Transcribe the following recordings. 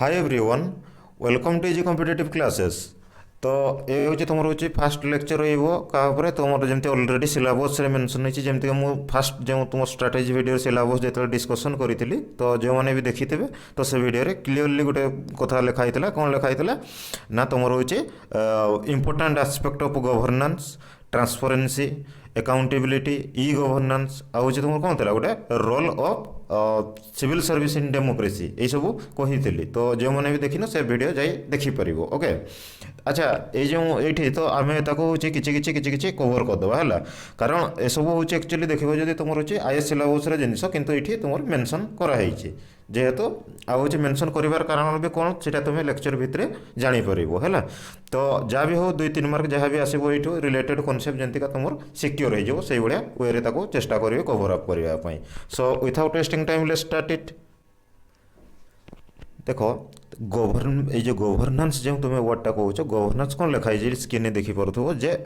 Hi everyone welcome to easy competitive classes. तो ये हूँ तुम हूँ फास्ट लेक्चर रहा तुम जमी अलरेडी सिलेबस मेंशन होती जमीक मुझे फास्ट जो तुम स्ट्राटेजी वीडियो सिलेबस जो डिस्कसन करी तो जो मैंने भी देखी थे तो से वीडियो क्लीयरली गोटे कथा लिखाई कौन लिखाई ना तुम हूँ important aspect of governance transparency accountability e governance आउ तुम कौन था गोटे role of civil service in democracy ये सब कही तो जो मैंने भी देखिन से वीडियो जाई देखिपर ओके। अच्छा ये जो ये तो आम कि कवर करदे है कारण एसबू हूँ एक्चुअली देखो जब तुम हूँ आईएएस सिलेबस जिनस कितु ये तुम मेंशन कराई जेहेतु आउ मेंशन कर कारण भी कौन से तुम लेक्चर भितर जापर है तो जहाँ भी हो 2-3 मार्क जहाँ भी आसो ये रिलेटेड कनसेप्ट जमीका तुम सिक्योर हो भाया वे चेष्टा करेंगे कवर अप करने। सो without wasting time let's start it. देखो गवर्नेंस जो तुम वर्डटा कौच गवर्नेंस कौन लिखाई स्क्रीन देखिपे जे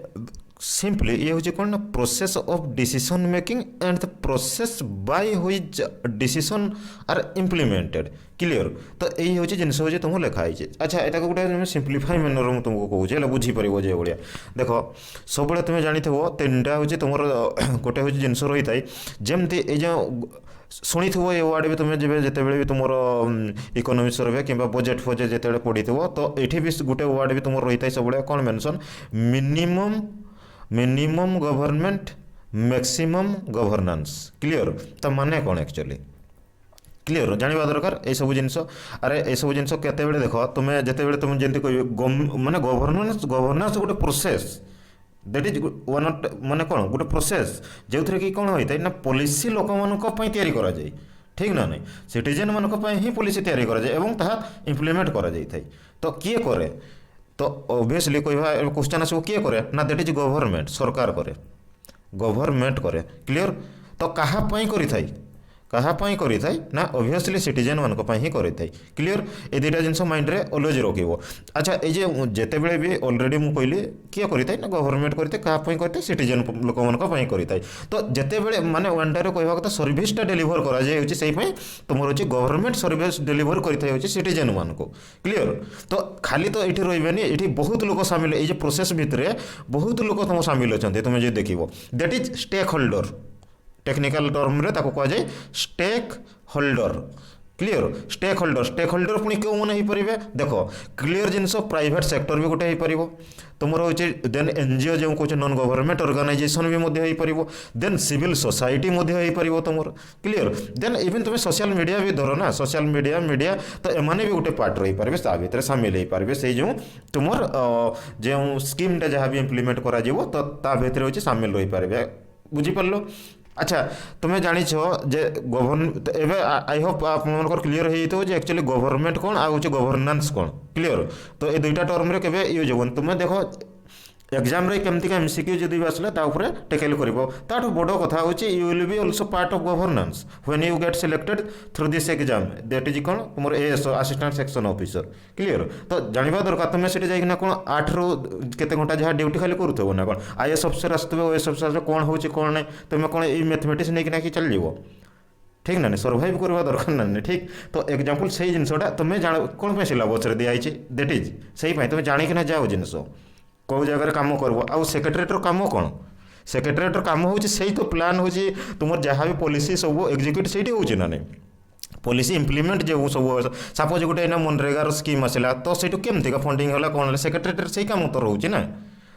सिंपली ये हूँ कौन ना process of decision making and the process by which decision are implemented clear. तो यही हूँ जिनस हूँ तुमको लिखाई। अच्छा यहाँ गोटे सिंप्लीफाई मैनर में तुमको कहूँ बुझीपर जो भाया देख सब तुम जानी 3टा हूँ तुम गोटे हूँ जिनस रही था जमती जो शुणी थो ये वार्ड भी तुम्हें जब जिते भी तुम इकोनॉमिक्स सर्वे कि बजेट फजेट जिते पढ़ी तो ये भी गोटे वार्ड भी तुम रही है सब कौन mention minimum government maximum governance clear. तो माने कौन एक्चुअली क्लियर जाना दरकार ये सब जिनस अरे ये सब जिनस केते देख तुम्हें जिते तुम जमी कह माने गवर्नेंस गोटे प्रोसेस दैट इज वन माने कौन गोटे प्रोसेस जो थे कि कौन होता है ना पॉलिसी लोक मानी तैयारी करा जाए ठीक ना नहीं सिटीजन मानी ही पॉलिसी तैयारी करा जाए एवं ताहा इम्प्लीमेंट करा जाए थाई। तो किए करे तो ऑब्वियसली कहवा क्वेश्चन आसो किए करे ना दैट इज गवर्नमेंट सरकार करे गवर्नमेंट करे क्लियर। तो कहापाई करी ना ऑब्वियसली सिटीजन मानक ही करी क्लियर। ये 2टा जिनस माइंड रे ऑलवेज रखिबो। अच्छा ये जिते बड़े भी ऑलरेडी मुझे कहली किए करी ना गवर्नमेंट करते कहापाई करते सिटीजन लोक मानक करी तो जिते बड़े माने वनटारे कहवा कथा सर्विसटा डेलीवर करा जाय से तुम हूँ गवर्नमेंट सर्विस डेलीवर कर सिटीजन मानक क्लियर। तो खाली तो ये रही ये बहुत लोग सामिल ये प्रोसेस भितर बहुत लोग तुम सामिल अच्छा तुम्हें जो देख that is stakeholder technical term रे ताको कह जाए stakeholder clear. Stakeholder पुणी क्यों मैंने हो पारे देख क्लियर जिनस प्राइवेट सेक्टर भी गोटे हो तुम रोचे देन एनजीओ जो कौन नॉन गवर्नमेंट ऑर्गेनाइजेशन भी हो पार देन सिविल सोसाइटी हो पार तुम क्लियर देन इवन तुम सोशल मीडिया भी धर ना सोशल मीडिया तो एमाने भी गोटे पार्ट रही पारे भितर सामिल हो पारे से जो तुम जो स्कीमटा जहाँ भी इम्प्लीमेंट करा तो ता भितर हूँ सामिल रही पारे बुझीपार। अच्छा तुम्हें जानिछ जे गवर्न आई होप आप क्लीयर हो एक्चुअली गवर्नमेंट कौन आ गवर्नेंस कौन क्लियर। तो ये 2टा टर्म रे केबे यूज होबन तुम्हें देखो एग्जाम रे केमती का एमसीक्यू जदि भी आसला ता ऊपर टेकल करिवो ताठो बडो कथा होची you will be also part of governance when you get selected through this exam that is कौन तुम as assistant section officer clear. तो जानिबा दरकार तुम से जाइना कौन 8 रु केते घंटा जहाँ ड्यूटी खाली करूथबो ना कौन आईएएस ऑफिसर आसतबे ओएस ऑफिसर कौन होची कौन नहीं तुम कौन ये मैथमेटिक्स नहीं कि चल जीवो ठीक ना नहीं सर्वाइव करवा दरकार ना ठीक। तो एग्जांपल से जिनसटा तुम्हें जान कौन पे सिलेबस रे दिया दैट इज से तुम जानिकिना जाओ जिनस कौ जगह कम करब आउ सेक्रेटरीर कम कौन सेक्रेटरीर कम हो तो प्लान हो तुम जहाँ भी पॉलिसी सब एग्जीक्यूट से हो ना पॉलिसी इम्प्लीमेंट जो सब सपोज गोटे मनरेगार स्कीम आसला तो से केमती का फंडिंग है कौन सेक्रेटरी से कम तो रोचे ना।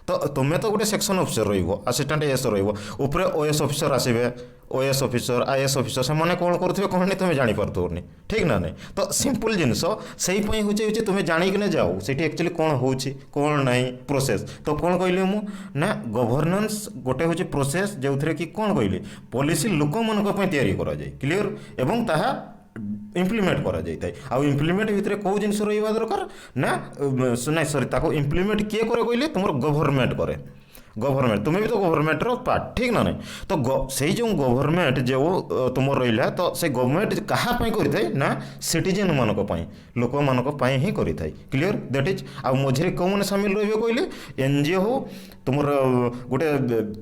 तो तुम्हें तो गोटे सेक्शन ऑफिसर रसिस्टेंट एएस रे ओएस ऑफिसर आसवे ओएस ऑफिसर आईएएस ऑफिसर से मैंने कौन करुवे कौन नहीं तुम्हें जापरनी ठीक ना नहीं। तो सिंपल जिनस से हूँ तुम्हें जाणिकिने जाओ से एक्चुअली कौन हो कौन ना प्रोसेस। तो कौन कहली मु ना गवर्नेंस गोटे हूँ प्रोसेस जो थे कि कौन कहली पॉलिसी लोक मानी तैयारी करा जाए क्लियर एवं ताहा इम्प्लीमेंट करा जाए आउ इम्प्लीमेंट भितर कौ जिन रहा दरकार ना ना सॉरी ताको इम्प्लीमेंट किए करे कहले तुम गवर्नमेंट करे गवर्नमेंट तुम्हें भी तो गवर्नमेंट पार्ट ठीक ना नहीं तो से जो गवर्नमेंट जो तुम रहा तो से गवर्नमेंट कहाँ करें ना सिटीजन मानक लोक मानक ही करें क्लीयर दैट इज आ मझे कौन मैंने सामिल रे कहले एनजीओ हो तुम गोटे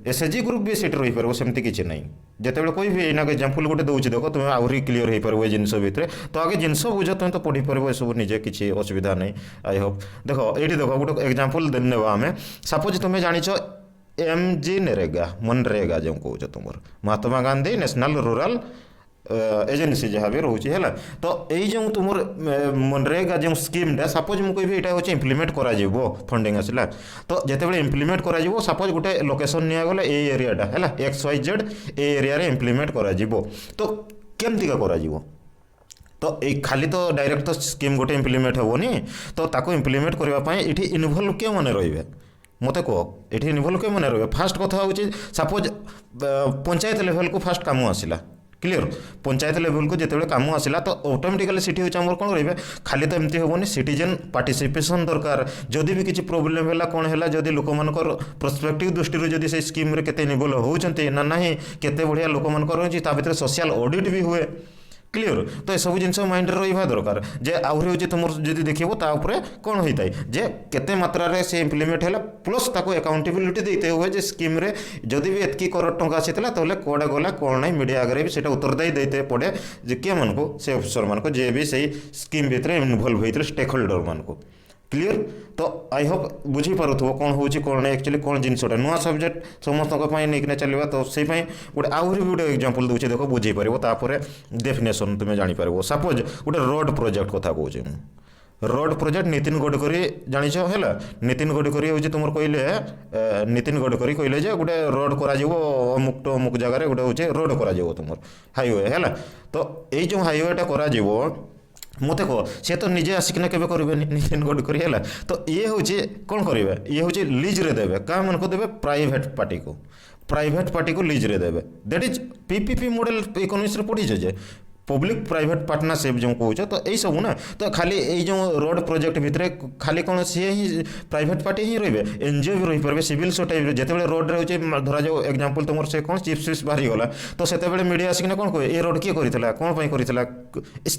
एसएचजी ग्रुप भी सीट रही पार सेमती किसी ना जिते कोई भी एना एग्जांपल गोटे दूसरी देख तुम आहरी क्लीयर हो पार जिन भितर तो आगे जिनस बुझ तुम तो पढ़ी पार सब निजे किसी असुविधा नहीं आई होप देख ये देख गोटे एग्जांपल नेवा आम सपोज तुम्हें जाच एमजी मनरेगा जो कौच तुम Mahatma Gandhi national rural agency जहाँ भी रोचे है तो यही जो तुम मनरेगा जो स्कीमटा सपोज मुझे यहाँ हूँ इम्प्लीमेंट कर फंडिंग आसला तो जिते इम्प्लीमेंट कर सपोज गोटे लोकेशन निगला ए एरियाटा है XYZ ए एरिया इम्प्लीमेंट कर तो केमतिका कर तो ये खाली तो डायरेक्ट तो स्कीम गोटे इम्प्लीमेंट हेनी तो ताको इम्प्लीमेंट करने ये इनवल्व क्यों मैंने रे मत कह ये इनवल्व क्यों मैंने रे फास्ट कथा हूँ सपोज पंचायत लेवल को फास्ट काम आसला क्लीयर पंचायत लेवल को जिते काम आसला तो ऑटोमेटिकली सीटी हूँ आम कौन रे खाली तो एमती हेनी सिटीजन पार्टिसिपेशन दरकार जदि भी किसी प्रोब्लेम है कौन है जदि लोक मानकर प्रोस्पेक्टिव दृष्टि जदि से स्कीम रे केते इनवल्व होउछन्ते ना नहीं केते बढ़िया लोक मानकर रही ता भीतर सोशल ऑडिट भी हुए क्लीयर तो ये सब जिन माइंड रहा दरकार जे आहरी हूँ तुम जब देखो तापर कौन होता है जे केते मात्रा रे से इम्प्लीमेंट है प्लस ताको अकाउंटेबिलिटी देते हुए जे स्कीम रे जदि भी एतकी करोड़ टंका आसीला तो कौड़े गला कौन ना मीडिया आगे भी सेटा उत्तरदायी देते पड़े जे किए मानक से अफिसर मानक जे भी सही स्कीम भितर इनवल्व होते स्टेक होल्डर मानक क्लीयर तो आई होप बुझी पारुथबो कौन होची कौन नहीं एक्चुअली कौन जिनसटा नुआ सब्जेक्ट समस्त नहीं चलवा तो से गोटे आहरी भी गोटे एग्जांपल दूसरे देख बुझे पार तापर डेफिनेशन तुम्हें जापर सपोज गोटे रोड प्रोजेक्ट कथा कहूँ रोड प्रोजेक्ट नितिन गडकरी जानिछ है नितिन गडकरी हूँ तुम कहले नितिन गडकरी कहले गोटे रोड कर अमुक टू अमुक जगार गोटे हूँ रोड कर तुम हाईवे है तो ये जो हाईवेटा कर मत कह सी तो निजे आसिकना केवे करेंगे नितिन गडकरी है तो ये हूँ कौन करेंगे ये हूँ लीज रे देवे क्या मन को देवे प्राइवेट पार्टी को लीज रे देवे that is PPP model economics रे पढ़ी जे पब्लिक प्राइवेट पार्टनरशिप जो कौच तो यही सब ना तो खाली ये जो रोड प्रोजेक्ट भितर खाली कौन सी ही प्राइवेट पार्टी ही रे एनजीओ भी रही पारे सिविल सोसाइटी जिते रोड रे हो धरा जाओ एग्जांपल तुम से कौन चिप्स विप्स बाहरी गला तो से मीडिया आसिकना कौन कहे ये रोड किए करता कौन करता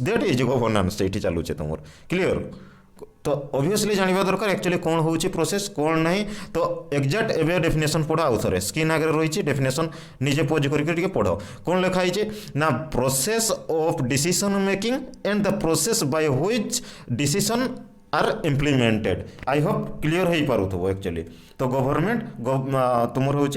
दैट इज गवर्नेंस ये चलुचे तुम क्लीयर तो ऑब्वियसली जानवा दरकार एक्चुअली कौन होची प्रोसेस कौन नहीं तो एग्जैक्ट एवं डेफिनेशन पढ़ो आउ थे स्क्रीन आगे रही डेफिनेशन निजे पोज करके पढ़ो कौन लिखाई ना process of decision making and the process by which decision are implemented I hope clear हो पारुथबो एक्चुअली तो गवर्नमेंट तुम हूँ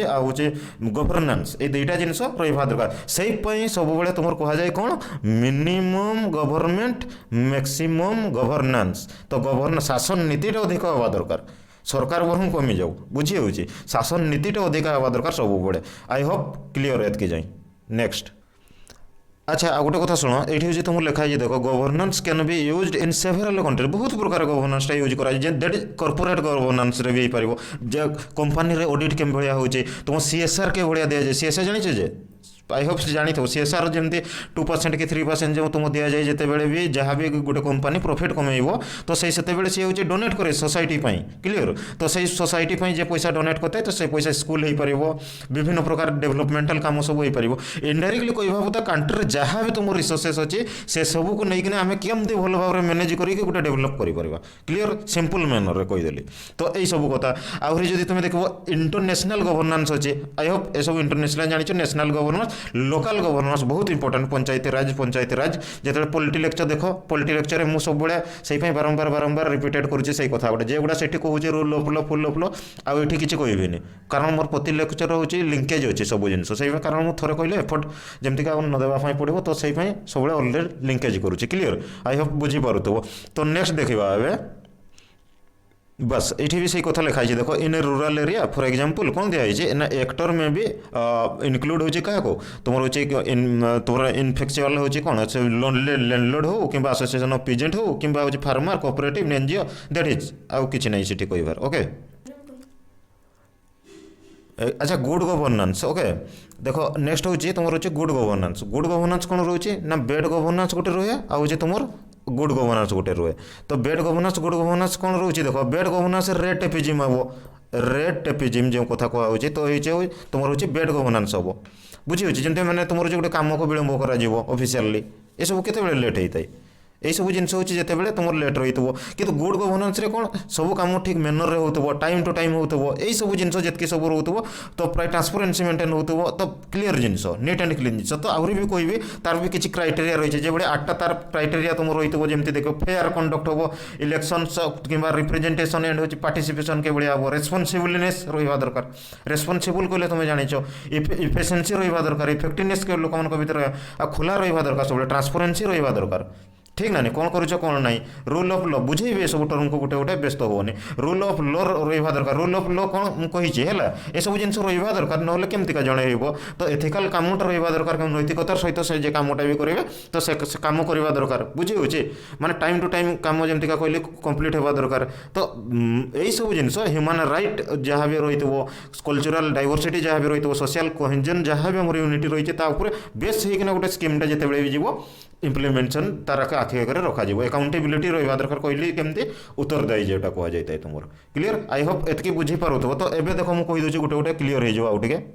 गवर्नेंस ये दुईटा जिनस रहा दरकार से सब बेले तुम कह जाए कौन मिनिमम गवर्नमेंट मैक्सिमम गवर्नेंस तो गवर्न शासन नीतिटा अधिक हवा दरकार सरकार बरम कमी जाऊ बुझी हूँ शासन नीतिटा अधिक हवा दरकार सब बेले आई होप क्लीयर एतकी जाए नेक्स्ट अच्छा आ गोटे कथा शुण ये हूँ तुम लिखाई देख governance can be used in several country बहुत प्रकार गवर्नेंस यूज कर दैट इज कॉर्पोरेट गवर्नेंस रे भी हो पार कंपनी रे ऑडिट के भाया हो तुम सीएसआर के भाया दिया जाए सीएसआर जानी जे आई होप जानी थो सीएसआर जमी 2% कि 3% जो तुम दि जाए जिते बड़े भी जहाँ भी गोटे कंपनी प्रॉफिट कमेब तो से सी हूँ डोनेट करे सोसाइटी क्लीयर तो से सोसाइटी जे पैसा डोनेट करते तो से पैसा स्कूल हो पार विभिन्न प्रकार डेवलपमेंटल काम सब हो पार इनडायरेक्टली कह भाव कंट्री जहाँ भी तुम रिसोर्सेस अच्छी से सबू को लेकिन आम केमती भल भाव मैनेज करके गोटे डेभलप कर क्लीयर सिंपल मैनर कहीदेली तो यही सब कथा आहरी जब तुम देखो इंटरनेशनल गवर्नेंस अच्छे आई होप ये सब इंटरनेशनल जानी नेशनल गवर्नेंस लोकल गवर्नेंस बहुत इंपोर्टेंट पंचायती राज जो पॉलिटी लेक्चर देख पॉलिटी लेक्चर मुझे सब से बारंबार रिपीटेड करुच्चे से कथा गोटे जेगुड़ा से कहूँ rule of law full of law आउ ये किसी कहबी कारण मोर प्रति लेक्चर हूँ लिंकेज अच्छे सब जिन से कारण मुझे थोड़े कहले एफर्ट जमीक नदेवाई पड़ो तो से सब अलरेडी लिंकेज करुच्चे क्लीयर आई होप बुझीपारुव तो नेक्स्ट देखा ए बस ये भी सही कथा लिखाई देखो in rural area for example कौन दिखाई ना एक्टर में भी इनक्लूड हो क्या तुम हूँ तुम इनफेक्चुअल हो कौन लैंडलॉर्ड हो कि एसोसिएशन ऑफ पीजेंट हो कि farmer cooperative NGO that is आउ किसी नहीं सीटी कहबार ओके अच्छा गुड गवर्नेंस ओके देखो नेक्स्ट हूँ तुम रोचे गुड गवर्नेंस कौन रोचे ना बेड गवर्नेंस गोटे रहे आउ तुम गुड गवर्नेंस गोटे रुए तो बेड गवर्नेंस गुड गवर्नेंस कौन रोचे देखो बेड गवर्नेंस रेट एपिजिम हम रेड टेपिजिम जो कथा कहुच्छे तो ये तुम हूँ बेड गवर्नान्स हम बुझी जमी मैंने तुम जो गोटे कम को विलम्ब कर ऑफिशियली ये सब केते लेट होता है यही सब जिन हूँ जिते तुम लेट रही कि गुड गवर्नान्स कौन सब कम ठीक मेनर हो टाइम टू टाइम हो यही सब जिन जितकी सब रोव तो प्राय ट्रांसपेरेन्सी मेंटेन हो तो क्लीयर जिनस नीट एंड क्लीन जिन तो आहरी भी कहबी तार भी किसी क्राइटेरिया रही है 8टा तार क्राइटेरिया तुम रही जमी देख फेयर कंडक्ट हम इलेक्शन कि रिप्रेजेंटेशन एंड हूँ पार्टिसिपेशन के भाया हम रेस्पन्सिबलनेस रहा दरकार रेस्पन्सिबल कहले तुम जाच इफिशिएंसी रहा दरकार इफेक्टिवनेस के लोक भर रहा खुला रहा दरकार सब ट्रांसपेरेन्सी रहा दरकार ठीक ना कौन करुच कौन ना रूल ऑफ लॉ बुझेबे सब टर्म को गोटे गोटे व्यस्त होनी रूल ऑफ लॉ रहा दरकार रूल ऑफ लॉ कौन कही ये सब जिन रहा दरकार ना केमतिका जड़े तो एथिकल कामटा रहा दरकार नैतिकतार सहित से कामटा भी करेंगे तो से कम करवा दरकार बुझे माने टाइम टू टाइम कम जमीका कहली कंप्लीट होगा दरकार तो यही सब जिन ह्यूमन राइट जहाँ भी रही कल्चरल डाइवर्सिटी जहाँ भी रही सोशल कोहेजन जहाँ भी आम यूनिटी रही बेस होना गोटे स्कीमटा जिते भी जीव इम्प्लीमेंटेशन तार आखि आगे रखा एकाउंटेबिलिटी रहा दरकार कहली केमती उत्तरदायी जोटा कहुए तुम क्लीयर आई होप एतकी बुझी पारुथबो तो एबे देखो मुझे कहीदे गोटे गोटे क्लीयर हो आउटे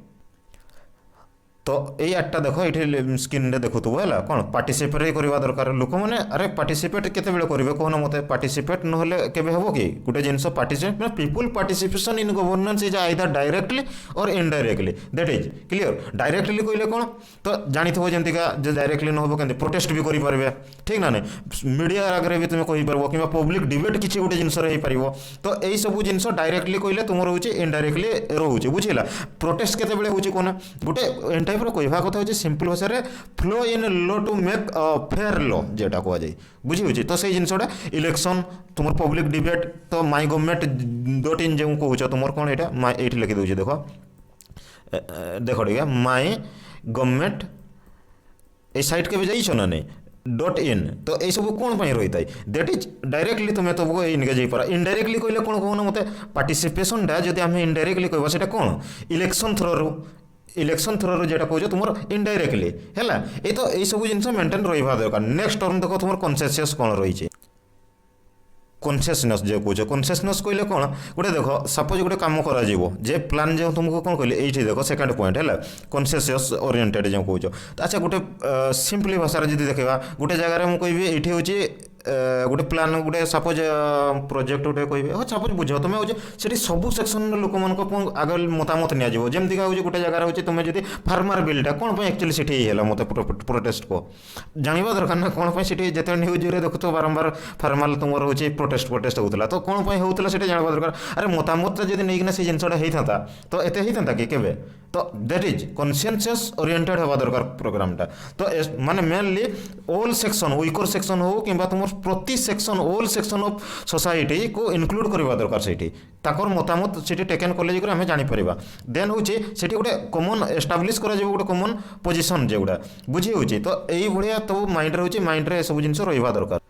तो ये 8टा देख ये स्क्रीन रे देखुव है कौन पार्टिसिपेट करवा दरकार लोक मैंने अरे पार्टिसिपेट केते करेंगे कहना मत पार्टिसिपेट ना केबे हम कि गोटे जिनस participate people participation in governance is either directly or indirectly that is clear directly कहले कौन तो जानी जमीका डायरेक्टली न हो केमती प्रोटेस्ट भी करेंगे ठीक ना नहीं मीडिया आगे भी तुम कहीपर कि पब्लिक डिबेट किसी गोटे जिनस तो यही सब जिन डायरेक्टली कहले तुम रोचे इनडायरेक्टली रोचे बुझेगा प्रोटेस्ट केते कहना गोटे टाइप कहवा कथा हो सिंपल भाषा में flow in law to make fair law जेटा कह जाए बुझी तो से जिनसा इलेक्शन तुम पब्लिक डिबेट तो माई गवर्नमेंट.in जो कह तुम कौन यहाँ ये लिखी दूसरी देख देख टे माई गवर्नमेंट ये साइट के जाइछ ना नहीं .in तो ये सब कौन रही है दैट इज डायरेक्टली तुम तुमको इनगेज हो पार इनडायरेक्टली कहले कौन कहना मत पार्टिसिपेशनटा जब आम इनडायरेक्टली कहवा से कौन इलेक्शन थ्रो जेटा कह तुम इनडायरेक्टली है ये तो यही सब जिन मेंटेन रहा दरकार नेक्स्ट टर्म देख तुम कनसेसियस कौन रही कनसेसनेस जो कह कनसेसनेस कहले कौन गोटे देख सपोज गोटे कम कर जे प्लान जो तुमको कौन कहली ये देख सेकेंड पॉइंट है कनसेसियस ओरिएंटेड जो कह अच्छा गोटे सिंपली भाषा जी देखा गोटे जगह मुझे कहबी ये गोटे प्लान गोटे सपोज प्रोजेक्ट गोटे कहे हाँ सपोज बुझ तुम से सब सेक्शन लोक मान आगे मतामत निजी हो गोटे जगार हो तुम जो फार्मर बिलटा कौन एक्चुअली से मत प्रोटेस्ट को जानवा दरकार ना कौन से जिते न्यूज देखु बारंबार फार्मर तुम रोचे प्रोटेस्ट होता तो कौन होता से जानवा दरकार अरे मतामत जब नहीं से जिनसा होता तो एत होता कि केवे तो दैट इज कन्सियसनेस ओरिएंटेड हवा दरकार प्रोग्रामटा तो माने mainly all section weaker section हो कि तुम प्रति section all section of society को इनक्लूड करवा दरकार से मतामत से टेकन कले आम जापर देन हूँ से गोटे कमन एस्टाब्लीश कर गोटे कमन पोजिशन जोड़ा बुझी हो तो यही भाया तो माइंड रोचे माइंड रे सब जिन रहा दरकार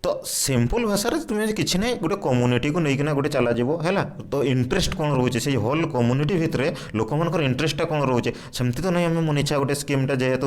तो सिंपल भाषा तुम्हें किसी ना गोटे कम्युनिटी को लेकिन गोटे चल है तो इंटरेस्ट कौन रोचे से होल कम्युनिटी भितर लोक मान इंटरेस्टा कौन रोचे सेमती तो नहीं आम मन इच्छा गोटे स्कीमटा जेहेतु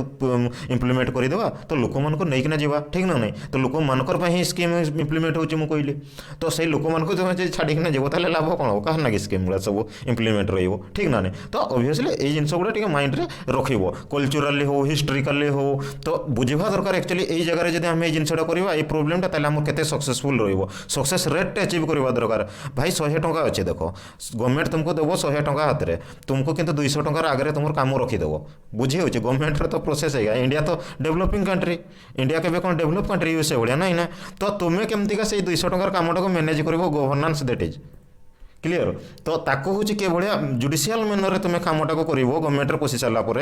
इम्प्लीमेंट करदे तो लोक मान नहीं जावा ठीक ना नहीं तो लोक मानकर ही स्कीम इम्प्लीमेंट हो कहली तो से लोक मान तुम छाड़िकिना जीव ताल लाभ कौन हो कहा ना स्कीम गुड़ा सब इम्प्लीमेंट रो ठीक ना नहीं तो ऑब्वियसली ये जिन गुड़ा माइंड में रखिए कल्चराली हो हिस्टोरिकाली हो तो बुझा दरकार एक्चुअली यही जगह जब आम ये जिनसा करवा ये प्रोब्लेमटा केते सक्सेसफुल रहिबो सक्सेस रेट अचीव करवा दरकार भाई 100 टंका अच्छे देख गवर्नमेंट तुमको देव 100 टंका हाथ में तुमको किंतु 200 टंकार आगे तुम कम रखीदेव बुझी हो गवर्नमेंट तो प्रोसेस है इंडिया तो डेवलपिंग कंट्री इंडिया के कौन डेवलप कंट्री यूएसए भाया ना ना तो तुम्हें केमतिका से 200 टंकार कामटा को मैनेज कर गवर्नान्स दैट इज क्लीयर तो ताको हूँ कि भाया जुडिशियल मेनर तुम कामटा को कर गवर्नमेंट पोषि सारापर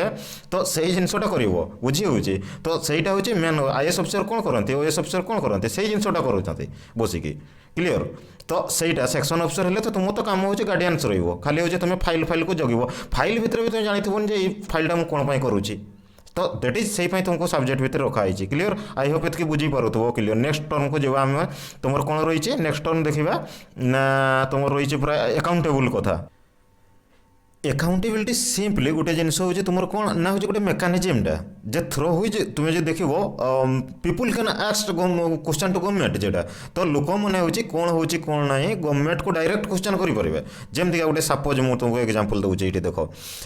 तो से जिनसा कर बुझी हो तो सहीटा हूँ मेन आईएएस अफिसर कौन करते ओएएस अफिसर कौन करते से जिनसा कर बसिकी क्लीयर तो सहीटा सेक्शन अफिसर है तो तुम तो कम हो गार्डियंस खाली हो तुम फाइल को जगो फाइल भितर भी तुम जानी फाइलटा मुझे कौन करुँची तो दैट इज से तुमको सब्जेक्ट भितर रखाई क्लीयर आई होप ये बुझी पारुथबो क्लीयर नेक्स्ट टर्म को जब आम तुम कौन रही नेक्स्ट टर्म देखा ना तुम रही पूरा एकाउंटेबल कथा एकाउंटेबिलिटी सिंपली गोटे जिनस हूँ तुम कौन ना हूँ गोटे मेकानिजमटा जे थ्रो हुई तुम्हें जो देख people can ask question to government जेटा तो लोक मैंने हूँ कौन हो कौन ना गवर्नमेंट को डायरेक्ट क्वेश्चन करेंगे जमीक गोटे सपोज मुझे तुमको एग्जांपल दूसरी ये देख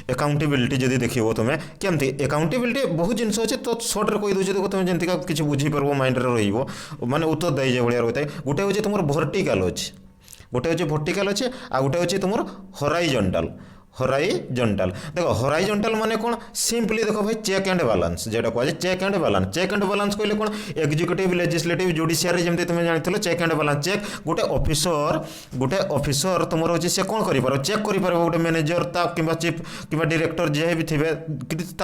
एकाउंटेबिलिटी जब देख तुम्हें केमती एकाउंटेबिलिटी बहुत जिनस अच्छे तो सर्ट्रे कही दूसरी देख तुम जमीका किसी बुझीपार माइंड माने उत्तरदायी जो भाया रही है गोटे हूँ तुम भर्टिकाल अच्छे गोटे हूँ भर्टिकाल अच्छे आ गोटे हूँ तुम हॉराइजॉन्टल हॉराइजॉन्टल देख हॉराइजॉन्टल माने कौन सिंपली देख भाई चेक एंड बैलेंस जेटा कह चेक एंड बैलेंस कहले कौन एग्जीक्यूटिव लेजिस्लेटिव जुडिशियरी जमी तुम जानी चेक एंड बैलेंस चेक गोटे ऑफिसर तुम रोचे से कौन कर चेक कर गोटे मैनेजर कि चीफ कि डायरेक्टर जे भी थे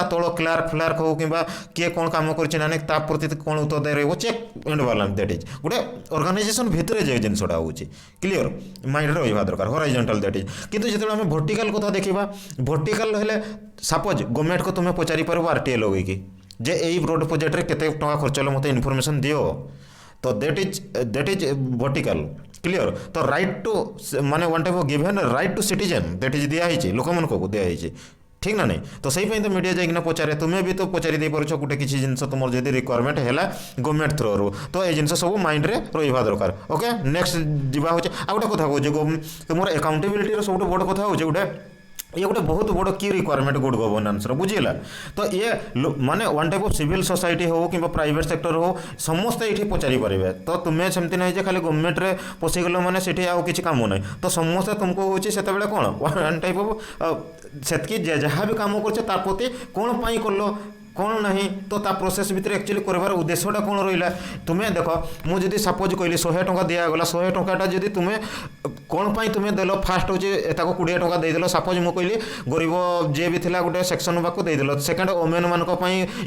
तल क्लार्क फ्लार्क हो कि किए कौन कम कर प्रति कौन उत्तरदायी रही check and balance that is गोटे ऑर्गेनाइजेशन भितर जे जिनसा हूँ क्लीयर माइंड रहा दरकार हॉराइजॉन्टल दैट इज किंतु जो आम भर्टिकल कथा देखा भर्टिकल हेले सपोज गवर्नमेंट को तुम्हें पचारि पार आरटीए लगे जे यही रोड प्रोजेक्ट में केते टका खर्च हेल्ला मत इनफर्मेशन दियो तो दैट इज भर्टिकल क्लीयर तो राइट टू माने one type of given right to citizen that is दिखाई लोक मन को दिखाई ठीक ना नहीं तो सही तो मीडिया जाइना पचारे तुम्हें भी तो पचारि दे पार गोटे किसी जिनस तुम जब रिक्वायरमेंट है गवर्नमेंट थ्रो तो ये जिन सब माइंड रे रहा दरकार ओके नेक्स्ट जा आ गोटे कथा कहूँ तुम एकाउंटेबिलिटी सब बड़ कथा हूँ गोटे ये गोटे बहुत बड़ की रिक्वायरमेंट गुड गवर्नेंस बुझीला तो ये माने one type of civil society हो कि प्राइवेट सेक्टर हो समस्ते ये पचारि पारे तो तुम्हें सेमती नहीं खाली गवर्नमेंट रे पशिगल मैंने से आउ किसी काम ना तो समस्ते तुमको हूँ से कौन वन टाइप ऑफ से जहाँ भी कम कर प्रति कौन पाई कल कौन नहीं तो ता प्रोसेस भितर एक्चुअली करवार उद्देश्यटा कौन रहा तुम्हें देख मुझे सपोज कहली 100 टंका दिगला 100 टंकाटा जब तुम्हें कौन पाई तुम्हें देल फास्ट हूँ 20 टंका देदेल सपोज मुझे कहली गरीब जी भी था गोटे सेक्शन वाक देदेल सेकेंड ओमेन मान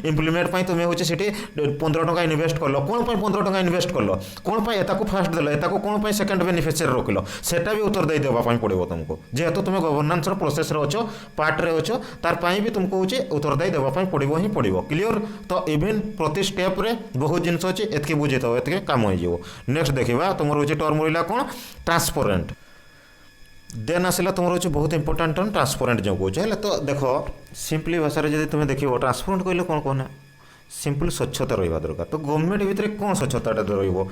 इम्प्लीमेंट तुम्हें हूँ से 15 टंका इनवेस्ट कल कौन 15 टंका इनवेस्ट कल कौन फास्ट देल एताको कौन सेकेंड बेनिफिशियरी रखिल सेटा भी उत्तर देवाई पड़ो तुमको जेहेतु तुम गवर्नेंस प्रोसेस अच्छो पार्ट रे अच्छो तार भी तुमको हूँ उत्तरदायी देवाई पड़ो ही पड़ो क्लियर तो इवेन प्रति स्टेप रे बहुत जिनस अच्छे एतके बुझे तो एतके काम हो नेक्स्ट देखा तुम रोचे टर्म रहा कौन ट्रांसपेरेंट देन आसला तुम रोचे बहुत इंपोर्टेंट टर्म ट्रांसपेरेंट जो कहे है तो देख सिंपली भाषा जब तुम देख ट्रांसपेरेंट कहले कौन कहना सिंपल स्वच्छता रहा दरकार तो गवर्नमेंट भितर कौन स्वच्छता रही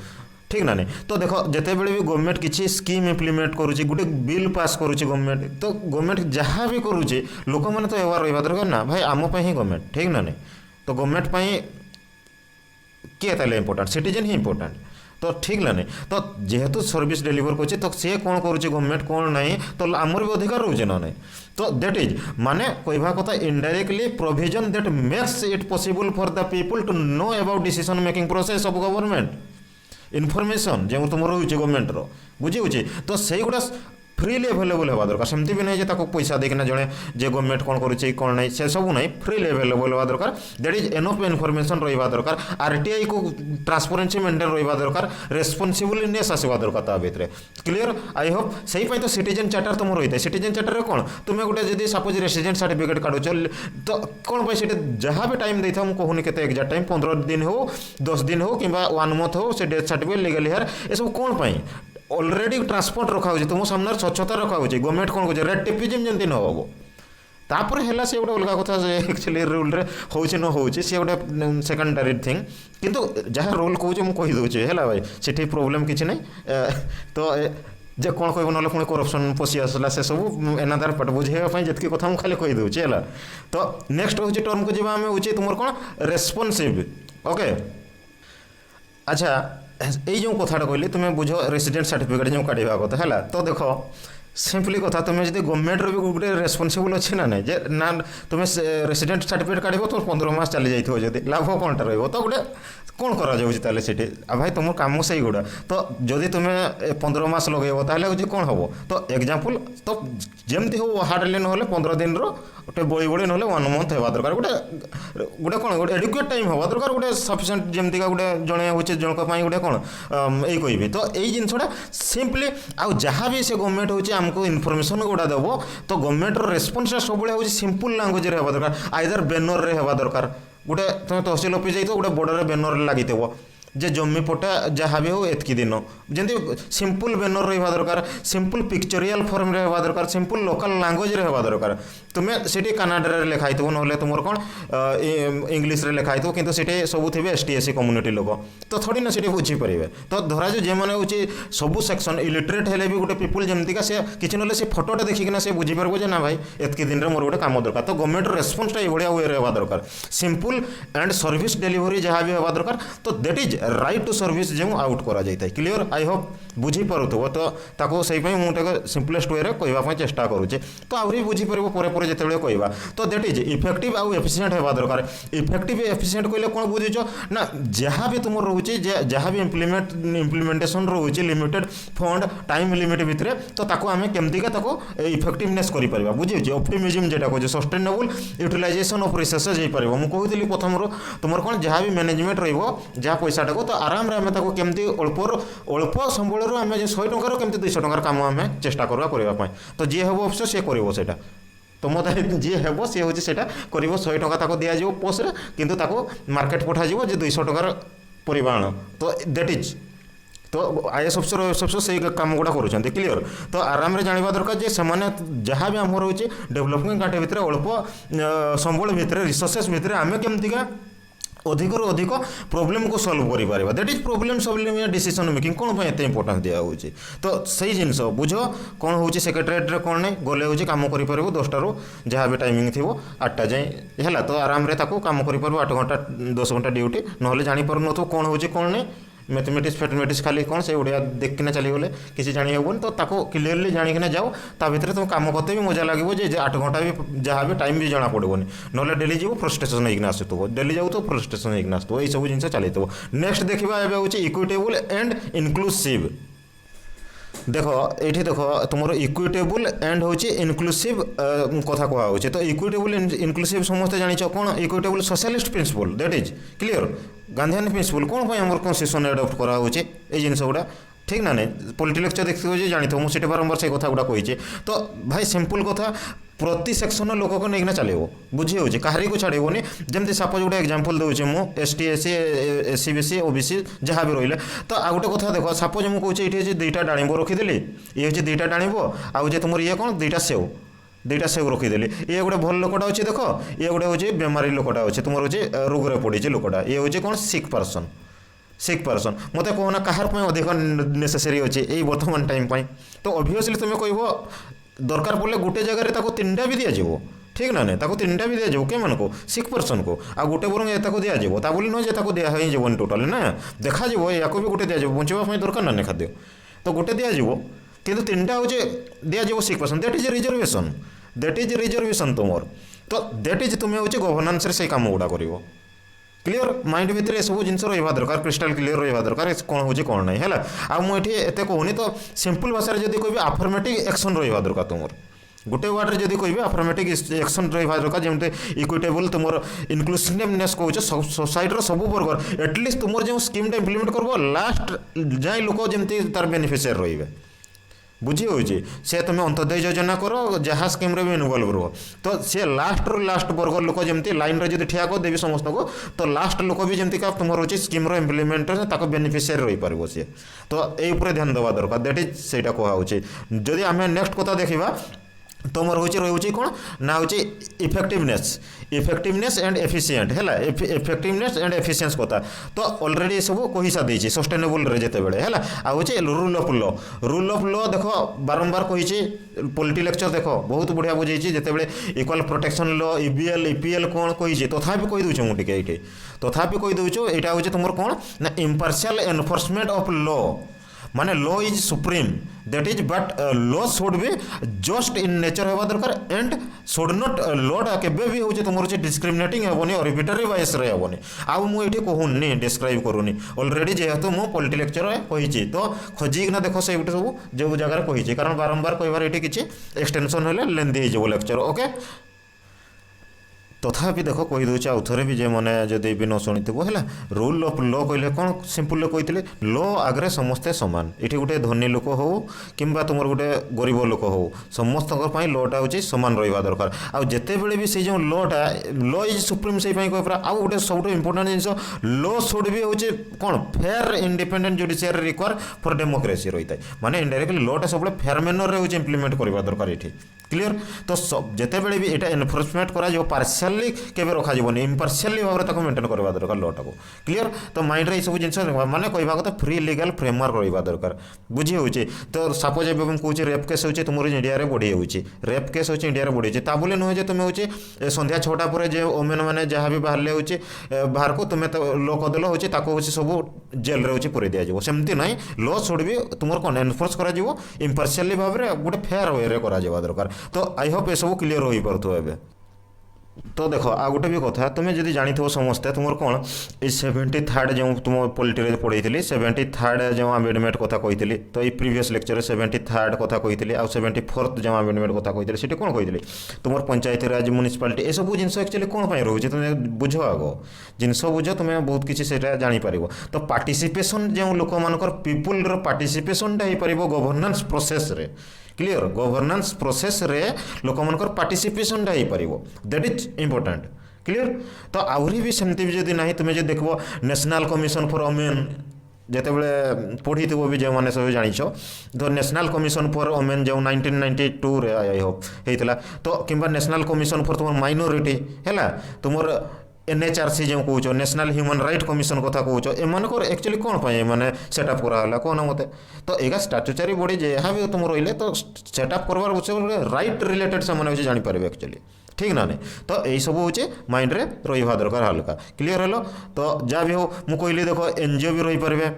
ठीक ना नहीं तो देख जिते बड़े भी गवर्नमेंट किसी स्कीम इम्प्लीमेंट करुच्ची गोटे बिल पास करुच्ची गवर्नमेंट तो गवर्नमेंट जहाँ भी करुच्ची लोक मैंने तो एवार रहा दरकार ना भाई आम ही गवर्नमेंट ठीक ना नहीं तो गवर्नमेंट किए ताले इंपोर्टेंट सिटीजन ही इंपोर्टेंट तो ठीक ना नहीं तो जेहेतु सर्विस डिलीवर कर तो सी कौन करुच्ची गवर्नमेंट कौन नहीं तो आमर भी अधिकार रोचे ना नहीं तो दैट इज माने कहवा कथा indirectly provision that makes it possible for the people to know about decision making process of government information जो तुम रोचे गवर्नमेंट बुझे तो से गुड़ा फ्रीली एभेलेबल होगा दरकार सेमती भी नहीं पैसा देखना जड़े जे गवर्नमेंट कौन करुच्चे कौन नहीं से सब नहीं फ्रीली एभेलेबल होगा दरकार दैट इज एनफ इनफर्मेशन रहा दरकार आरटीआई को ट्रांसपेरेंसी मेंटेन रहा दरकार रेस्पॉन्सिबिलिटीनेस आसवा दरकार ता भितर क्लियर आई होप सही तो सिटीजन चार्टर तुम रही है सिटीजन चार्टर कौन तुम्हें गोटे जब सपोज रेसिडेंट सर्टिफिकेट काटुच तो कौन से जहाँ भी टाइम देता मुझे कहूनी के एक्जाक्ट टाइम 15 दिन हो 10 दिन हो कि 1 मंथ हो से डेथ सर्टिफिकेट लीगल हेयर ये सब कौन पाई ऑलरेडी ट्रांसपोर्ट रखा हो तुम सामने स्वच्छता रखा हो गवर्नमेंट कौन कहे रेड टेपिजम जमी न हम तापर है से गोटे अलग कथा एक्चुअली रूल रे होची न होची सी गोटे सेकेंडरी थिंग किंतु जहाँ रोल कहूँ मुझे कहीदे है भाई से प्रोब्लेम किसी ना तो जे कौन कह ना पुणी करप्शन पशि आसला से सब एनादार पट बुझेवाई जितकी कथा मुझे खाली कहीदे है तो नेक्स्ट हूँ टर्म को जब आम हूँ तुम कौन रेस्पॉन्सिव ओके अच्छा ये जो कथाटा कहली तुम्हें बुझ रेसिडेंट सर्टिफिकेट जो काढ़ा कथा है तो देख सिंपली कथा तुम्हें जब गवर्नमेंट भी गोटे रेस्पॉन्सिबल अच्छे ना नहीं जे ना तुम्हें रेसिडेंट सर्टिफिकेट काढ़ तुम 15 मास चली जाइए जब लाभ कौनटा रही तो गोटे कौन करा भाई तुम कम से गुड़ा तो जदि तुम्हें 15 मास लगे कौन हम तो एग्जांपल तो जमती हो हार्डली ना 15 दिन रोटे बड़ी बड़ी ना 1 मंथ होगा दरकार गोटे गोटे कौन गोटे एडुकेट टाइम होगा दरकार गोटे सफिशिएंट जमती गोटे जड़े हूँ जनक गोटे कौन ये कहि तो यही जिनसा सिंपली आउ जहाँ भी से गवर्नमेंट हूँ आमको इनफर्मेशन गुड़ा देव तो गवर्नमेंट रेस्पॉन्स सब हूँ सिंपल लांगुएज होगा दरकार आइदर बैनर रे होगा दरकार गोटे तुम तहसिल ऑफिस जाइए गोटे बॉर्डर बैनर लगी जे जमी पट्टा जहाँ भी हो एतकी दिन जमी सिंपल बैनर रहा दरकार सिंपल पिक्चरियाल फॉर्म रहा दरकार सिंपल लोकल लैंग्वेज रहा दरकार तुम्हें सीटी कनाडा लिखाई थो ना तुम कौन इंग्लीश रे लिखाई थो कि सब थे एसटी कम्युनिटी लोक तो थोड़ी ना सीटी बुझीपारे तो धरा जो मैंने हूँ सबू सेक्शन इलिटरेट हेले भी गोटे पीपुल जमतीका से किसी ना से फटोटा देखिकिना से बुझीपार जे ना भाई एतकी दिन में मोर गोटे काम दरकार तो गवर्नमेंट रेस्पन्सटा ये वे रहा दरकार सिंपल एंड सर्विस डेलीवरी जहाँ भी हवा दरकार तो that is right to service जो आउट करा जाए क्लियर आई होप बुझीपारुव तो ताको से मुझे सिंपलेस्ट वे कहवाई चेष्टा करुचे तो आहरी बुझीपार पर जिते कहवा तो दैट इज इफेक्टिव आउ एफिशिएंट हवा दरकार इफेक्टिव एफिशिएंट कहले कौन बुझीच ना जहाँ भी तुम रोचे जहाँ भी इम्प्लीमेंटेशन रोचे लिमिटेड फंड टाइम लिमिट भितर तो ताको आम केमतीका ताको इफेक्टिवनेस कर बुझे ऑप्टिमिज्म जेटा कहे सस्टेनेबल यूटिलाइजेशन ऑफ रिसोर्सेज हो पार मुझे कहती प्रथम तुम कौन जहाँ भी मैनेजमेंट रहा पैसाटा को तो आराम आम केमती अल्प संबल आम 100 टकर केमती 200 टकर कम आम चेष्टा करवाई तो जी हम अवश्य सी कर तो मत जी हे सी हूँ से कर 100 टका दिज्व पोस्ट किंतु मार्केट पठाଯିव जे 200 टकर परिमाण तो दैट इज तो आईएएस अफिसर से कम गुड़ा करुँच क्लियर तो आराम जानवा दरकार जे से जहाँ भी आम रोचे डेभलपमेंट कांटे भितर अल्प संबल भितर रिसोर्सेस भितर आम केमतीका अधिक अधिक प्रोब्लेम को सॉल्व करें that is problem solving decision making कौन एत इंपोर्टेंस दिया होची तो सही जिनस बुझ कौन हो सेक्रेटेरिएट रे कौन नहीं गले हूँ कम कर 10 रू जहाँ भी टाइमिंग थी 8टा जाए है तो आराम कम कर 8 घंटा 10 घंटा ड्यूटी ना जापर न कौन हो कौन नहीं मैथमेटिक्स फैथमेटिक्स खाली कौन से ओडिया देखना चलीगले किसी जानी हेबन तो ताको क्लीयरली जाणिकिना जाओ ता भितर तुम काम करते भी मजा लगे जे 8 घंटा भी जहाँ भी टाइम भी जना पड़ोनी ना डेली जीव फ्रस्ट्रेशन होना आसुव डेली जाऊ तो फ्रस्ट्रेशन होना आसुव यही सब जिन चलते नेक्स्ट देखा हूँ इक्विटेबल एंड इनक्लूसिव देख ये देख तुम इक्विटेबल एंड हूँ इनक्लूसिव कथा कहुचे तो इक्विटेबल इनक्लूसिव समस्त जान कौन equitable socialist principle that is clear Gandhian principle कौन आम कन्स्टिट्यूशन एडप्ट कराऊे ये जिन गुड़ा ठीक ना नहीं पॉलिटी लेक्चर देखते जानी मुझे बारंबार से कथा गुड़ा कही तो भाई सिंपल कथा प्रति सेक्शन लोक को लेकिन चलो बुझी हो कहारी को छाड़बनी जमी सपोज गोटे एग्जांपल दूचे मुझे ST SC SC BC OBC जहाँ भी रही तो आ गोटे कथा देख सपोज मुझे ये 2टा डाणिंब रखीदेली ये हूँ 2टा डाणिंब आउ तुम ये कौन 2टा सेव 2टा सेव रखीदेली ये गोटे भल लोकटा अच्छे देख ये गोटे हूँ बेमारी लोकटा अच्छे तुम हूँ रोग पड़ी लोकटा ये हूँ कौन सिक पर्सन मत कहना कहार अधिक नेसेसरी अच्छे ये बर्तमान टाइम तो ऑब्वियसली तुम कह दरकार पड़े गोटे जगह 3टा भी दिज्व ठीक ना नहीं 3टा भी दिज्व के मन को सिक पर्सन को आ गोटे बरंग या दिज्व ता बोली नुह दिजन टोटाल ना देखा या भी गोटे दिज्व बचापी दरकार ना खाद्य तो गोटे दिज्व कि 3टा हूँ दिज्व sick person that is reservation तुम तो दैट इज तुम्हें हूँ गवर्नान्स से कम गुड़ा कर क्लियर माइंड भितर सब जिन रहा दरकार क्रिस्टाल क्लियर रहा दरकार कौन हो कौन नहीं है आ मुझे एत कहूनी तो सिंपल भाषा जब कह आफर्मेटिव एक्शन रहा दरकार तुम गोटे वार्ड जब कह आफर्मेटिव एक्शन रहा दरकार जमी इक्विटेबल तुम इनक्लूसिवनेस कहे सोसाइटर सब वर्ग एटलिस्ट तुम जो स्कीमटा इम्प्लीमेंट कर लास्ट जाए लोक जमी तार बेनिफिशियरी रही बुझी हो से तुम अंत्योदय योजना करो जहाँ स्कीम भी इनवल्व रुह तो सी लास्ट रू लास्ट वर्ग लोक जमी लाइन रे जब ठिया देवी समस्त को तो लास्ट लोक भी जमी तुम रोचे स्कीम इम्प्लीमेंटेशन ताको बेनिफिशियरी रही पार सी तो ये ध्यान देवा दरकार दैट इज से कहुचे जदि आम नेक्स्ट कथा देखा तुम रोचे कौन ना हूँ इफेक्टिवनेस एंड एफिशिएंट है इफेक्टिवनेस एंड एफिशिएंस कथा तो ऑलरेडी सब कही सारी सस्टेनेबल जिते बड़े है आउ रूल ऑफ लॉ देख बारंबार कही पॉलिटी लेक्चर देख बहुत बढ़िया बुझे जिते इक्वाल प्रोटेक्शन लॉ ईबीएल ईपीएल कौन कही तथापि कही दूचे मुझे ये तथापि कही दूँ यहाँ हूँ तुम कौन ना इम्पार्शियल एनफोर्समेंट ऑफ लॉ माने law is supreme that is but law should be just in nature होगा दरकार एंड शुड नॉट लॉ केबे भी होचे तुम डिस्क्रिमिनेटिंग हेबनी आर्बिट्रारी बायस रे हेबनी आउ मु एठी कहूनी डिस्क्राइब करूनी ऑलरेडी जेहेतु मु पॉलिटी लेक्चर कही तो खोजिकिना देख से सब जो जगह कही कारण बारंबार कहबार ये किसी एक्सटेंशन हेले लेंदी हो लेक्चर ओके तथापि देख कहीदे आउ थे भी जे मैंने जदि भी न शुणी है रूल ऑफ लॉ कहले कौन सिंपल कहते लॉ आगे समस्ते सामान ये गोटे धनी लोक हो कि तुम गोटे गरीब लोक हो समस्त लॉटा हूँ सामान रहा दरकार आते बड़े भी से जो लॉटा लॉ इज सुप्रीम से कह आउ गोटे सब इंपोर्टाट जिन लॉ शुड भी हूँ कौन fair independent judiciary require for democracy रही है माने इनडायरेक्टली लॉटा सब फेयर मैनर हूँ इम्प्लीमेंट करवा दरकार ये क्लीयर तो जिते बड़े भी यहाँ एनफोर्समेंट करा पार्शियली केवे रखा इम्पार्शियली भाव में मेंटेन करवा दरकार लॉ टाको क्लीयर तो माइंड रे सब जिन माने कहवा कथा फ्री लीगल फ्रेमवर्क रहा दरकार बुझी हो तो सपोज एवं कहूँ रेप केस होची तुम इंडिया रे बढ़ी होची रेप केस होची इंडिया रे बढ़ी होची ता बोले नुहे तुम होची संध्या 6टा पर जे ओमेन मैंने जहाँ भी बाहर होची बाहर को तुम्हें लॉ कदेल होची ताको होची सब जेल रे होची पुरे दिया जाबो सेमती नहीं लॉ शुड भी तुम कौन एनफोर्स करा जिवो इम्पार्शियली भाव में गोटे फेयर वे रे करा जाबा दरकार तो आई होप ये सब क्लीयर हो पारथो एबे तो देख आ गोटे भी कथा तुम्हें जब जानी समस्ते तुम कौन ये 73rd जो तुम पॉलिटी पढ़ी 73rd जो अमेंडमेंट कथा कही तो ये प्रीवियस लेक्चर 73rd कथा कही आ 74th जो अमेंडमेंट कथा कही से कौन कही तुम पंचायत राज म्युनिसिपालिटी ये सब जिन एक्चुअली कौन रोचे तुम बुझ आग जिनस बुझ तुम्हें बहुत किसी से जापर तो पार्टिसिपेशन जो लोक मानकर पीपुल पार्टिसिपेशनटा हो पार गवर्नेंस प्रोसेस रे क्लीयर गवर्नेंस प्रोसेस रे लोक मानकर पार्टिसिपेशनटा हो पार दैट इज इम्पोर्टाट क्लीयर तो आहरी भी सेमती भी जदि ना तुम्हें जो देख नेशनल कमिशन फॉर वुमेन जितेबाला पढ़ी थो भी जो मैंने सब जाच तो नेशनल कमिशन फॉर वुमेन जो 1992 रे आई होप होता तो कि नेशनल कमिशन फॉर तुम माइनोरिटी है तुम NHRC जो कौच नेशनल ह्यूमन राइट कमिशन कथा कौच एमनकर एक्चुअली कौन पाए माने सेटअप कराला कौन मते तो एगा स्टैट्यूटरी बॉडी जहाँ भी तुम रही तो सेटअप करवार राइट रिलेटेड से जानीपर एक्चुअली ठीक ना नहीं तो यही सब हूँ माइंड रे रहा दरकार हल्का क्लीयर है तो जहाँ भी हो मुझे कहली देख एनजीओ भी रही पारे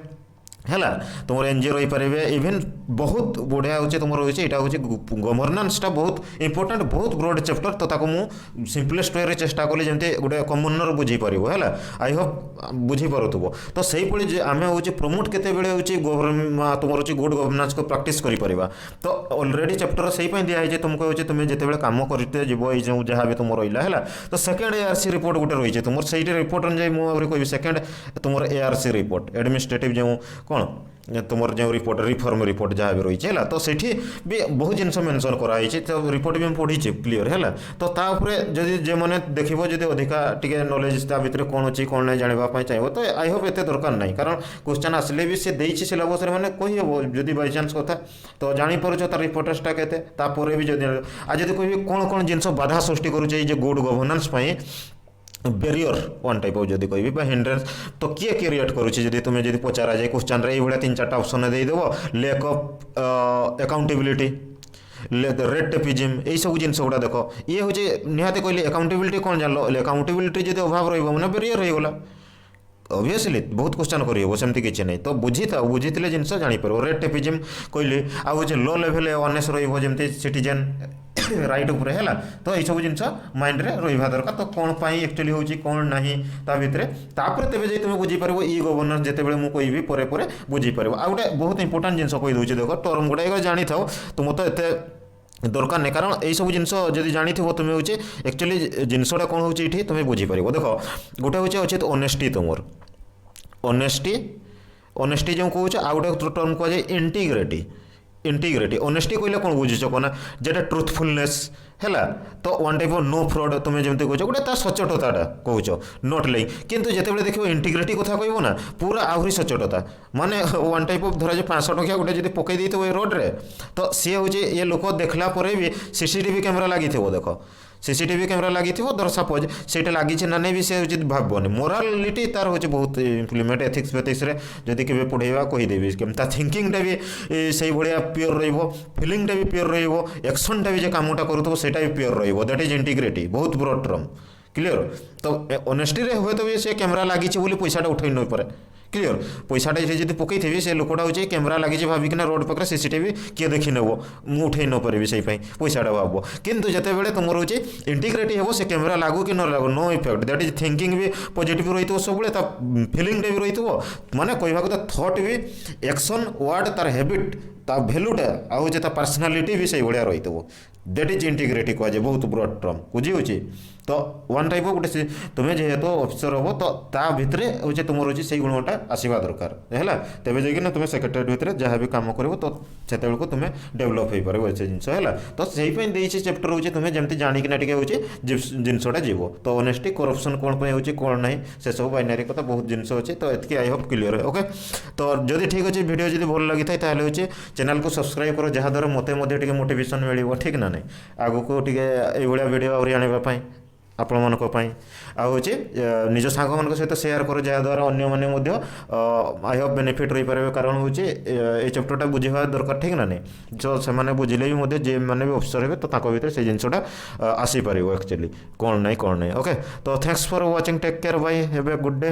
है तुम एनजीओ रही पारे इवेन बहुत बढ़िया हो तुम रही है हूँ गवर्नेंसटा बहुत इंपोर्टेंट बहुत ब्रॉड चैप्टर तो ताको मु सिंपलेस्ट वे चेष्टा कली जमी गोटे कमनर बुझी पार है आई होप बुझी पारुव तो सही आम हूँ प्रमोट केते तुम हूँ गुड गवर्नेंस को प्रैक्टिस करा तो ऑलरेडी चैप्टर से दिखाई तुमको हूँ तुम्हें जिते कम करते जीव ये जहाँ भी तुम रहा है तो सेकेंड ARC रिपोर्ट गोटे रही है तुम से रिपोर्ट अनुसार मुझे कह सेकेंड तुम ARC रिपोर्ट एडमिनिस्ट्रेटिव जो कौन तुम जो रिपोर्ट रिफॉर्म रिपोर्ट जहाँ भी रही है तो सेठी भी बहुत जिनस मेंशन कराई तो रिपोर्ट भी पढ़ी क्लीयर है तो तापर जदि जो मैंने देखो जब अधिका टी नॉलेज ता भीतर कौन अच्छी कौन नहीं जानवाई चाहिए तो आई होप एत दरकार नहीं कारण क्वेश्चन आसिले भी सी देती सिलेबस मैंने कहीहब जदि बाई चान्स कथा तो जापर तार रिपोर्टेसटा के भी जब आज जब कह कौन कौन जिन बाधा सृष्टि करुचे good governance barrier one type of जदि कह हिंड्रेंस तो किए क्रिएट करुच्चे तुम्हें जब पचारा जाए क्वेश्चन रे ये 3-4 ऑप्शन देदेव lack of accountability red tapism यही सब जिन गुड़ा देख ये हूँ निहाती कहली अकाउंटेबिलिटी कौन जान अकाउंटेबिलिटी जब अभाव रहा बेरियर हो गला ऑब्वियसली बहुत क्वेश्चन करहब सेमती किसी नहीं तो बुझी था बुझीते जिन जापर रेड टेपिज्म कहली आउ लो लेवल अवेयरनेस रही सिटीजन राइट उपर है तो यही सब जिन माइंड रे रहा दरकार तो कौन पाई एक्चुअली होची कौन नहीं ता भितर तापर तेज जाई तुम बुझी पार ई गवर्नेंस जितेबाला मुझे कहबी पर बुझी पार आ गोटे बहुत इंपोर्टेंट जिन कहीदे देख टर्म गुड़ा जानी था तुम तो एत दरकार नहीं कारण यही सब जिन जब जानी तुम्हें हूँ एक्चुअली जिनसा कौन हो तुम्हें बुझीपार देख गोटे हूँ अच्छे ऑनेस्टी तुमर ऑनेस्टी जो कौच आउ गोटे टर्म कहुए इंटीग्रिटी ऑनेस्टी कहले कौन बुझुच कहना जेटा ट्रुथफुलनेस है तो one type of no fraud तुम्हें जमी कह गोटे सचोटता कौच नॉट लाइक किंतु जिते देख इंटीग्रिटी कथा कह ना पूरा आहरी सचोटता माने वन टाइप ऑफ धरा 500 टंकिया गोटे जब पकई देते ये रोड रे तो सी हूँ ये लोक देखला भी CCTV कैमेरा लगी देख CCTV कैमेरा लगी धर सपोज से लगी ना नहीं भी से भावनी मोरालिटी तार हूँ बहुत इम्प्लीमेंट एथिक्स फेथिक्स जदि के पढ़ेगा कहीदेवी थिंकिंगटा भी से भाया प्योर रिलिंगटा भी प्योर रक्शनटा भी कमटा करूँ सेटा भी प्योर दैट इज इंटीग्रिटी बहुत ब्रॉड टर्म क्लीयर तो ऑनेस्टी रे हुए तो भी से कैमेरा लगी पैसाटा उठे नहीं पारे क्लीयर पैसाटा जब पकई थी से लोकटा हूँ कैमेरा लगी भाविकिना रोड पाखे CCTV किए देखी नेब मुझे उठे न पारि से पैसाटा भाव किंतु जिते बड़े तुम रोचे इंटीग्रिटी हे से कैमेरा लागू कि न लागू no effect that is thinking भी पॉजिटिव रही सब फिलिंगटा भी रही माने कहवा कथा थॉट भी एक्शन वर्ड तार हैबिट ତା ଭ୍ୟାଲୁଟା ଆଉ ହେଉଛି ତା ପର୍ସନାଲିଟି ବି ସେଇଭଳିଆ ରହିଥିବ। ଦ୍ୟାଟ୍ ଇଜ୍ ଇଣ୍ଟିଗ୍ରିଟି କୁହାଯାଏ, ବହୁତ ବ୍ରଡ୍ ଟର୍ମ ବୁଝି ହେଉଛି। ତ ୱାନ୍ ଟାଇପ୍ ଅଫ୍ ଗୋଟେ ତୁମେ ଯେହେତୁ ଅଫିସର ହେବ ତ ତା ଭିତରେ ହେଉଛି ତୁମର ହେଉଛି ସେଇ ଗୁଣଟା ଆସିବା ଦରକାର ହେଲା, ତେବେ ଯାଇକିନା ତୁମେ ସେକ୍ରେଟାରିଏଟ୍ ଭିତରେ ଯାହା ବି କାମ କରିବ ତ ସେତେବେଳକୁ ତୁମେ ଡେଭଲପ୍ ହେଇପାରିବ ସେ ଜିନିଷ ହେଲା। ତ ସେଇପାଇଁ ଦେଇଛି ଚାପ୍ଟର ହେଉଛି ତୁମେ ଯେମିତି ଜାଣିକିନା ଟିକେ ହେଉଛି ଜିନିଷଟା ଯିବ। ତ ଅନେଷ୍ଟି କରପ୍ସନ୍ କ'ଣ ପାଇଁ ହେଉଛି କ'ଣ ନାହିଁ ସେସବୁ ବାଇନାରୀ କଥା ବହୁତ ଜିନିଷ ଅଛି। ତ ଏତିକି ଆଇ ହୋପ୍ କ୍ଲିୟର ଓକେ। ତ ଯଦି ଠିକ୍ ଅଛି ଭିଡ଼ିଓ ଯଦି ଭଲ ଲାଗିଥାଏ ତାହେଲେ ହେଉଛି ଚ୍ୟାନେଲକୁ ସବସ୍କ୍ରାଇବ୍ କର, ଯାହାଦ୍ୱାରା ମୋତେ ମଧ୍ୟ ଟିକେ ମୋଟିଭେସନ୍ ମିଳିବ ଠିକ୍ ନା ନାହିଁ, ଆଗକୁ ଟିକେ ଏଇଭଳିଆ ଭିଡ଼ିଓ ଆହୁରି ଆଣିବା ପାଇଁ ଆପଣମାନଙ୍କ ପାଇଁ। ଆଉ ହେଉଛି ନିଜ ସାଙ୍ଗମାନଙ୍କ ସହିତ ସେୟାର କର, ଯାହାଦ୍ୱାରା ଅନ୍ୟମାନେ ମଧ୍ୟ ଆଇ ହୋପ୍ ବେନିଫିଟ୍ ରହିପାରିବେ। କାରଣ ହେଉଛି ଏଇ ଚାପ୍ଟରଟା ବୁଝିବା ଦରକାର ଠିକ୍ ନା ନାହିଁ। ତ ସେମାନେ ବୁଝିଲେ ବି ମଧ୍ୟ ଯେଉଁମାନେ ବି ଅଫିସର ହେବେ ତ ତାଙ୍କ ଭିତରେ ସେଇ ଜିନିଷଟା ଆସିପାରିବ ଆକ୍ଚୁଆଲି କ'ଣ ନାହିଁ ଓକେ। ତ thanks for watching, take care, bye, have a good day.